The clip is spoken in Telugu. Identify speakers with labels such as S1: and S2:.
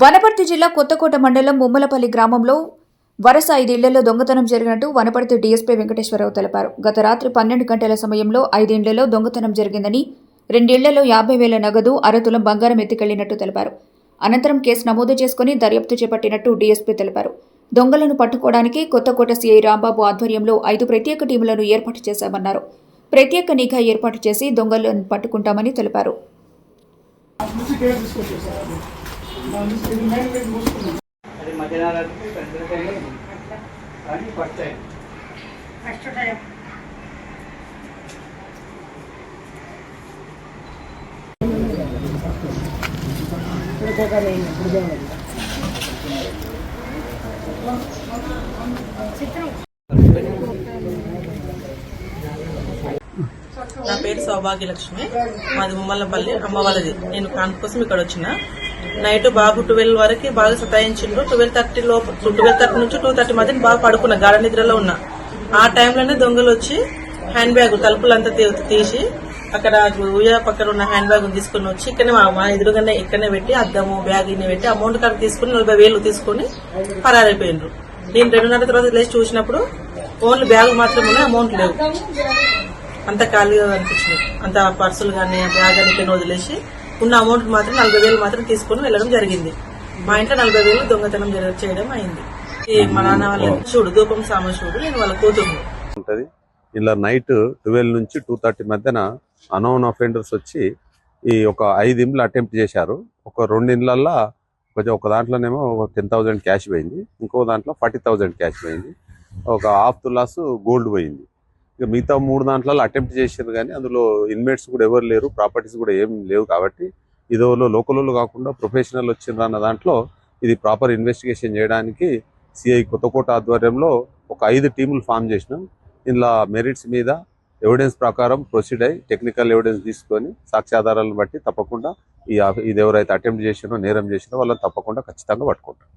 S1: వనపర్తి జిల్లా కొత్తకోట మండలం ముమ్మలపల్లి గ్రామంలో వరుస 5 ఇళ్లలో దొంగతనం జరిగినట్టు వనపర్తి డీఎస్పీ వెంకటేశ్వరరావు తెలిపారు. గత రాత్రి 12 గంటల సమయంలో 5 ఇళ్లలో దొంగతనం జరిగిందని, 2 ఇళ్లలో 50,000 నగదు, అరతులం బంగారం ఎత్తుకెళ్లినట్టు తెలిపారు. అనంతరం కేసు నమోదు చేసుకుని దర్యాప్తు చేపట్టినట్టు డీఎస్పీ తెలిపారు. దొంగలను పట్టుకోవడానికి కొత్తకోట సీఐ రాంబాబు ఆధ్వర్యంలో 5 ప్రత్యేక టీములను ఏర్పాటు చేశామన్నారు. ప్రత్యేక నిఘా ఏర్పాటు చేసి దొంగలను పట్టుకుంటామని తెలిపారు.
S2: నా పేరు సౌభాగ్యలక్ష్మి. మాది ముమ్మలపల్లి, అమ్మ వాళ్ళది. నేను కాన్పు కోసం ఇక్కడ వచ్చిన. నైట్ బాబు 12 వరకు బాగా సతాయించిండ్రు. 12:30 నుంచి 2:30 మధ్య బాగా పడుకున్నా, గాఢ నిద్రలో ఉన్నా. ఆ టైంలోనే దొంగలు వచ్చి హ్యాండ్ బ్యాగ్ తలుపులంతా తీసి అక్కడ ఉయ్య పక్కన ఉన్న హ్యాండ్ బ్యాగ్ తీసుకుని వచ్చి ఇక్కడనే మా ఎదురుగానే ఇక్కడనే పెట్టి అద్దము బ్యాగ్ ఇన్ని పెట్టి అమౌంట్ కార్డు తీసుకుని 40,000 తీసుకుని పరారైపోయిండ్రు. నేను 2:30 తర్వాత లేచి చూసినప్పుడు ఓన్లీ బ్యాగ్ మాత్రం ఉన్నాయి, అమౌంట్ లేవు. అంత ఖాళీగా అనిపించింది. అంత పర్సులు కానీ బ్యాగ్ అని వదిలేసి ఉన్న అమౌంట్ మాత్రం 40,000 మాత్రం తీసుకుని వెళ్ళడం జరిగింది. మా ఇంట్లో 40,000 దొంగతనం చేయడం అయింది. మా నాన్న వాళ్ళ చూడు ధూపం సామశివుడు, నేను వాళ్ళ కూతురు.
S3: ఇలా నైట్ 12 నుంచి 2:30 మధ్యన అనౌన్ అఫెండర్స్ వచ్చి ఈ ఒక 5 ఇండ్లు అటెంప్ట్ చేశారు. ఒక 2 ఇండ్లల్లో కొంచెం ఒక దాంట్లోనేమో 10,000 క్యాష్ పోయింది, ఇంకో దాంట్లో 40,000 క్యాష్ పోయింది, ఒక ½ తులాసు గోల్డ్ పోయింది. ఇక మిగతా 3 దాంట్లో అటెంప్ట్ చేశారు, కానీ అందులో ఇన్మేట్స్ కూడా ఎవరు లేరు, ప్రాపర్టీస్ కూడా ఏం లేవు. కాబట్టి ఇదో లోకల్ కాకుండా ప్రొఫెషనల్ వచ్చిండ్రు అన్న దాంట్లో ఇది ప్రాపర్ ఇన్వెస్టిగేషన్ చేయడానికి సిఐ కొత్తకోట ఆధ్వర్యంలో ఒక 5 టీములు ఫామ్ చేసినాం. ఇందులో మెరిట్స్ మీద ఎవిడెన్స్ ప్రకారం ప్రొసీడ్ అయ్యి టెక్నికల్ ఎవిడెన్స్ తీసుకొని సాక్ష్యాధారాలను బట్టి తప్పకుండా ఇది ఎవరైతే అటెంప్ట్ చేసినో నేరం చేసినో వాళ్ళని తప్పకుండా ఖచ్చితంగా పట్టుకుంటాం.